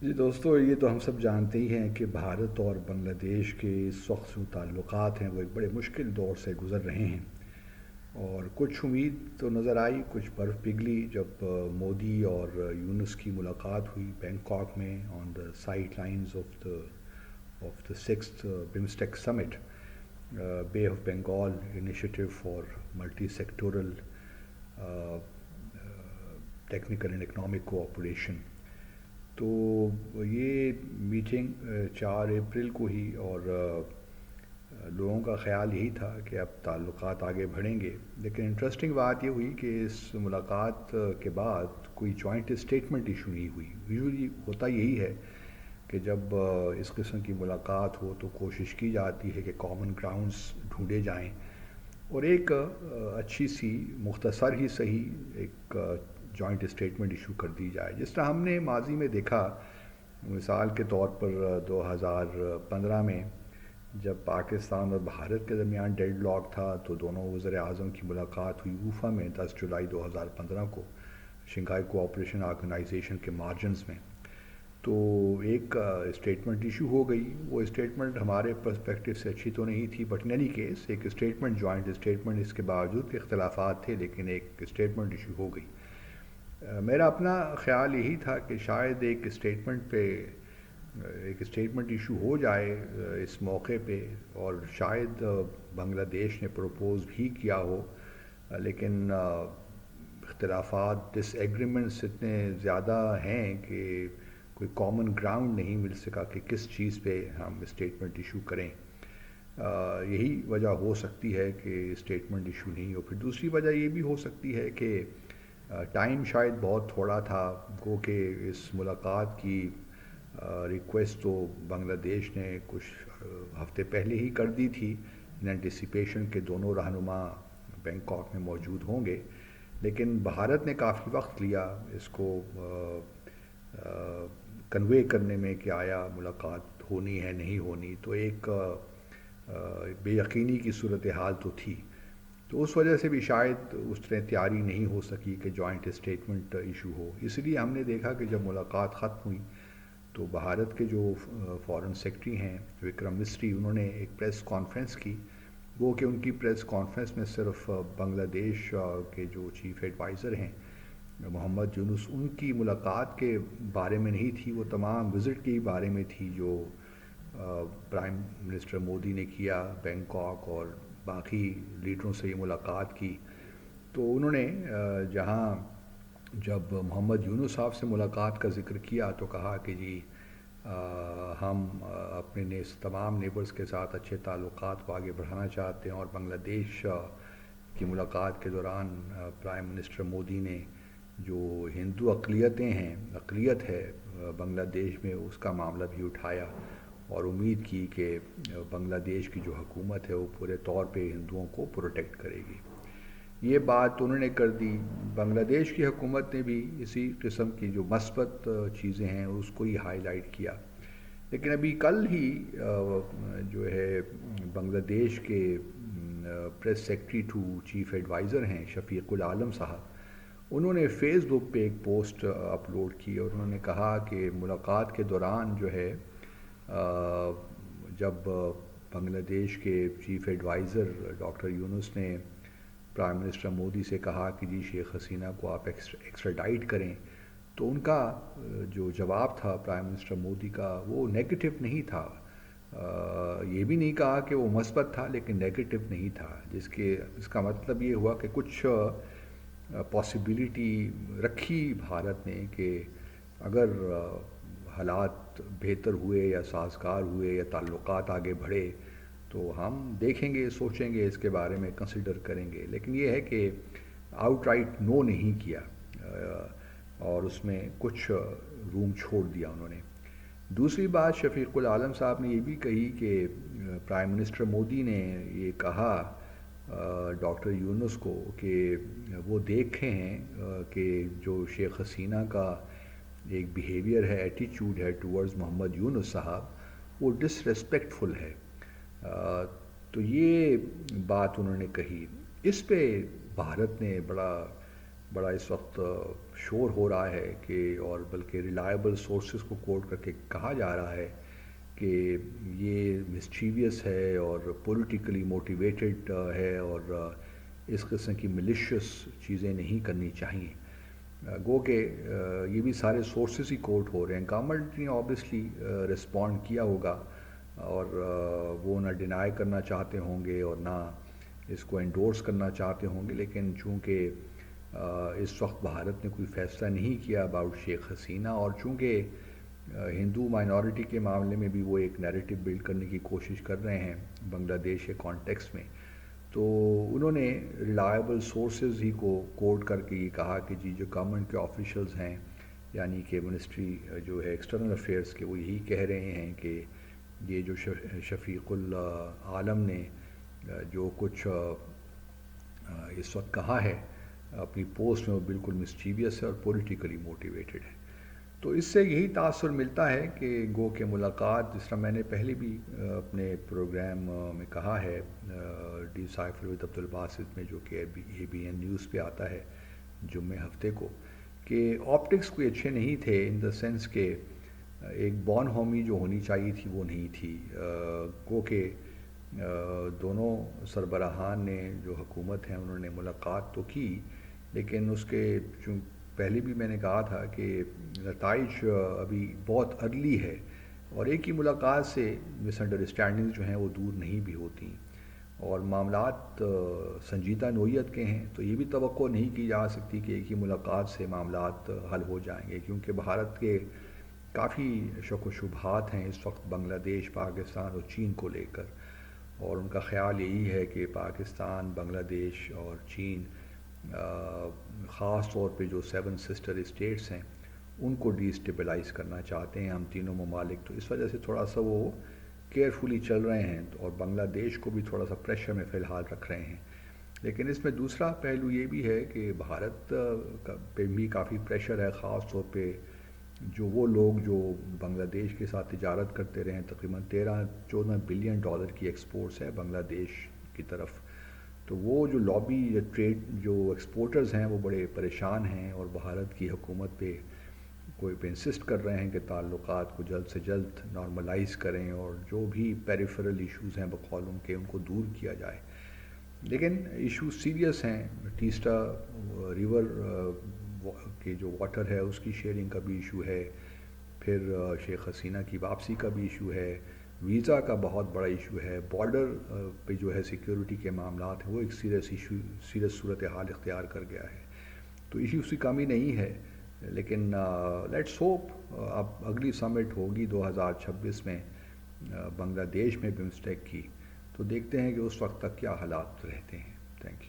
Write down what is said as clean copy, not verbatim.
جی دوستو، یہ تو ہم سب جانتے ہی ہیں کہ بھارت اور بنگلہ دیش کے اس وقت جو تعلقات ہیں وہ ایک بڑے مشکل دور سے گزر رہے ہیں، اور کچھ امید تو نظر آئی، کچھ برف پگھلی جب مودی اور یونس کی ملاقات ہوئی بینکاک میں on the sidelines of the sixth BIMSTEC summit, bay of Bengal initiative for multi sectoral technical and economic cooperation. تو یہ میٹنگ 4 اپریل کو ہی، اور لوگوں کا خیال یہی تھا کہ اب تعلقات آگے بڑھیں گے، لیکن انٹرسٹنگ بات یہ ہوئی کہ اس ملاقات کے بعد کوئی جوائنٹ اسٹیٹمنٹ ایشو نہیں ہوئی۔ یوزلی ہوتا یہی ہے کہ جب اس قسم کی ملاقات ہو تو کوشش کی جاتی ہے کہ کامن گراؤنڈز ڈھونڈے جائیں اور ایک اچھی سی مختصر ہی صحیح ایک جوائنٹ اسٹیٹمنٹ ایشو کر دی جائے، جس طرح ہم نے ماضی میں دیکھا۔ مثال کے طور پر 2015 میں جب پاکستان اور بھارت کے درمیان ڈیڈ لاک تھا تو دونوں وزیر اعظم کی ملاقات ہوئی ووفا میں 10 جولائی 2015 کو، شنگھائی کوآپریشن آرگنائزیشن کے مارجنز میں۔ تو ایک اسٹیٹمنٹ ایشو ہو گئی، وہ اسٹیٹمنٹ ہمارے پرسپیکٹو سے اچھی تو نہیں تھی، بٹ ان اینی کیس ایک اسٹیٹمنٹ، جوائنٹ اسٹیٹمنٹ، اس کے باوجود کہ اختلافات تھے لیکن ایک اسٹیٹمنٹ ایشو ہو گئی۔ میرا اپنا خیال یہی تھا کہ شاید ایک اسٹیٹمنٹ پہ ایک اسٹیٹمنٹ ایشو ہو جائے اس موقع پہ، اور شاید بنگلہ دیش نے پروپوز بھی کیا ہو، لیکن اختلافات، ڈس ایگریمنٹس اتنے زیادہ ہیں کہ کوئی کامن گراؤنڈ نہیں مل سکا کہ کس چیز پہ ہم اسٹیٹمنٹ ایشو کریں۔ یہی وجہ ہو سکتی ہے کہ اسٹیٹمنٹ ایشو نہیں ہو۔ پھر دوسری وجہ یہ بھی ہو سکتی ہے کہ ٹائم شاید بہت تھوڑا تھا، گو کہ اس ملاقات کی ریکویسٹ تو بنگلہ دیش نے کچھ ہفتے پہلے ہی کر دی تھی ان اینٹیسپیشن کہ دونوں رہنما بینکاک میں موجود ہوں گے، لیکن بھارت نے کافی وقت لیا اس کو کنوے کرنے میں کہ آیا ملاقات ہونی ہے نہیں ہونی، تو ایک بے یقینی کی صورتحال تو تھی۔ تو اس وجہ سے بھی شاید اس طرح تیاری نہیں ہو سکی کہ جوائنٹ اسٹیٹمنٹ ایشو ہو۔ اس لیے ہم نے دیکھا کہ جب ملاقات ختم ہوئی تو بھارت کے جو فارن سیکرٹری ہیں وکرم مسری، انہوں نے ایک پریس کانفرنس کی، وہ کہ ان کی پریس کانفرنس میں صرف بنگلہ دیش کے جو چیف ایڈوائزر ہیں محمد یونس، ان کی ملاقات کے بارے میں نہیں تھی، وہ تمام وزٹ کے بارے میں تھی جو پرائم منسٹر مودی نے کیا بینکاک اور باقی لیڈروں سے یہ ملاقات کی۔ تو انہوں نے جہاں جب محمد یونس صاحب سے ملاقات کا ذکر کیا تو کہا کہ جی ہم اپنے تمام نیبرز کے ساتھ اچھے تعلقات کو آگے بڑھانا چاہتے ہیں، اور بنگلہ دیش کی ملاقات کے دوران پرائم منسٹر مودی نے جو ہندو اقلیت ہے بنگلہ دیش میں، اس کا معاملہ بھی اٹھایا اور امید کی کہ بنگلہ دیش کی جو حکومت ہے وہ پورے طور پہ ہندوؤں کو پروٹیکٹ کرے گی۔ یہ بات انہوں نے کر دی۔ بنگلہ دیش کی حکومت نے بھی اسی قسم کی جو مثبت چیزیں ہیں اس کو ہی ہائی لائٹ کیا، لیکن ابھی کل ہی جو ہے بنگلہ دیش کے press secretary to chief adviser ہیں شفیق العالم صاحب، انہوں نے فیس بک پہ ایک پوسٹ اپلوڈ کی اور انہوں نے کہا کہ ملاقات کے دوران جو ہے جب بنگلہ دیش کے چیف ایڈوائزر ڈاکٹر یونس نے پرائم منسٹر مودی سے کہا کہ جی شیخ حسینہ کو آپ ایکسٹراڈائٹ کریں، تو ان کا جو جواب تھا پرائم منسٹر مودی کا وہ نیگیٹو نہیں تھا، یہ بھی نہیں کہا کہ وہ مثبت تھا لیکن نیگیٹو نہیں تھا، اس کا مطلب یہ ہوا کہ کچھ پاسبلٹی رکھی بھارت نے کہ اگر حالات بہتر ہوئے یا سازگار ہوئے یا تعلقات آگے بڑھے تو ہم دیکھیں گے، سوچیں گے، اس کے بارے میں کنسیڈر کریں گے، لیکن یہ ہے کہ آؤٹ رائٹ نو نہیں کیا اور اس میں کچھ روم چھوڑ دیا انہوں نے۔ دوسری بات شفیق العالم صاحب نے یہ بھی کہی کہ پرائم منسٹر مودی نے یہ کہا ڈاکٹر یونس کو کہ وہ دیکھے ہیں کہ جو شیخ حسینہ کا ایک بیہیویئر ہے، ایٹیچیوڈ ہے ٹورڈز محمد یونس صاحب، وہ ڈس ریسپیکٹفل ہے۔ تو یہ بات انہوں نے کہی، اس پہ بھارت نے بڑا بڑا اس وقت شور ہو رہا ہے کہ، اور بلکہ ریلائبل سورسز کو کوٹ کر کے کہا جا رہا ہے کہ یہ مسچیویس ہے اور پولیٹیکلی موٹیویٹڈ ہے، اور اس قسم کی ملیشیس چیزیں نہیں کرنی چاہیے۔ گو کہ یہ بھی سارے سورسز ہی کوٹ ہو رہے ہیں۔ گورنمنٹ نے آبویسلی رسپونڈ کیا ہوگا، اور وہ نہ ڈینائی کرنا چاہتے ہوں گے اور نہ اس کو انڈورس کرنا چاہتے ہوں گے، لیکن چونکہ اس وقت بھارت نے کوئی فیصلہ نہیں کیا اباؤٹ شیخ حسینہ، اور چونکہ ہندو مائنورٹی کے معاملے میں بھی وہ ایک نیریٹو بلڈ کرنے کی کوشش کر رہے ہیں بنگلہ دیش کے کانٹیکس میں، تو انہوں نے ریلائبل سورسز ہی کو کوٹ کر کے یہ کہا کہ جی جو گورنمنٹ کے آفیشلز ہیں، یعنی کہ منسٹری جو ہے ایکسٹرنل افیئرس کے، وہ یہی کہہ رہے ہیں کہ یہ جو شفیق العالم نے جو کچھ اس وقت کہا ہے اپنی پوسٹ میں، وہ بالکل مسچیویس ہے اور پولیٹیکلی موٹیویٹڈ ہے۔ تو اس سے یہی تاثر ملتا ہے کہ گو کہ ملاقات، جس طرح میں نے پہلے بھی اپنے پروگرام میں کہا ہے ڈی سائفر ود عبد الباسط میں، جو کہ ABN نیوز پہ آتا ہے جمعے ہفتے کو، کہ آپٹکس کوئی اچھے نہیں تھے، ان دا سینس کہ ایک بون ہومی جو ہونی چاہیے تھی وہ نہیں تھی۔ گو کہ دونوں سربراہان نے جو حکومت ہیں انہوں نے ملاقات تو کی، لیکن اس کے پہلے بھی میں نے کہا تھا کہ نتائج ابھی بہت ارلی ہے، اور ایک ہی ملاقات سے مس انڈرسٹینڈنگ جو ہیں وہ دور نہیں بھی ہوتی، اور معاملات سنجیدہ نوعیت کے ہیں، تو یہ بھی توقع نہیں کی جا سکتی کہ ایک ہی ملاقات سے معاملات حل ہو جائیں گے، کیونکہ بھارت کے کافی شک و شبہات ہیں اس وقت بنگلہ دیش، پاکستان اور چین کو لے کر، اور ان کا خیال یہی ہے کہ پاکستان، بنگلہ دیش اور چین خاص طور پہ جو 7 سسٹر اسٹیٹس ہیں ان کو ڈی اسٹیبلائز کرنا چاہتے ہیں ہم تینوں ممالک، تو اس وجہ سے تھوڑا سا وہ کیئرفلی چل رہے ہیں، اور بنگلہ دیش کو بھی تھوڑا سا پریشر میں فی الحال رکھ رہے ہیں۔ لیکن اس میں دوسرا پہلو یہ بھی ہے کہ بھارت پہ بھی کافی پریشر ہے، خاص طور پہ جو وہ لوگ جو بنگلہ دیش کے ساتھ تجارت کرتے رہے ہیں، تقریباً 13-14 بلین ڈالر کی ایکسپورٹس ہے بنگلہ دیش کی طرف، تو وہ جو لابی یا ٹریڈ جو ایکسپورٹرز ہیں وہ بڑے پریشان ہیں، اور بھارت کی حکومت پہ کوئی پہ انسسٹ کر رہے ہیں کہ تعلقات کو جلد سے جلد نارملائز کریں، اور جو بھی پیریفرل ایشوز ہیں بقول ان کے، ان کو دور کیا جائے۔ لیکن ایشوز سیریس ہیں، ٹیسٹا ریور کے جو واٹر ہے اس کی شیئرنگ کا بھی ایشو ہے، پھر شیخ حسینہ کی واپسی کا بھی ایشو ہے، ویزا کا بہت بڑا ایشو ہے، بارڈر پہ جو ہے سیکیورٹی کے معاملات ہیں وہ ایک سیریس صورتحال اختیار کر گیا ہے، تو ایشوز کی کمی نہیں ہے، لیکن لیٹس ہوپ اب اگلی سمٹ ہوگی 2026 میں بنگلہ دیش میں بمسٹیک کی، تو دیکھتے ہیں کہ اس وقت تک کیا حالات رہتے ہیں۔ Thank you.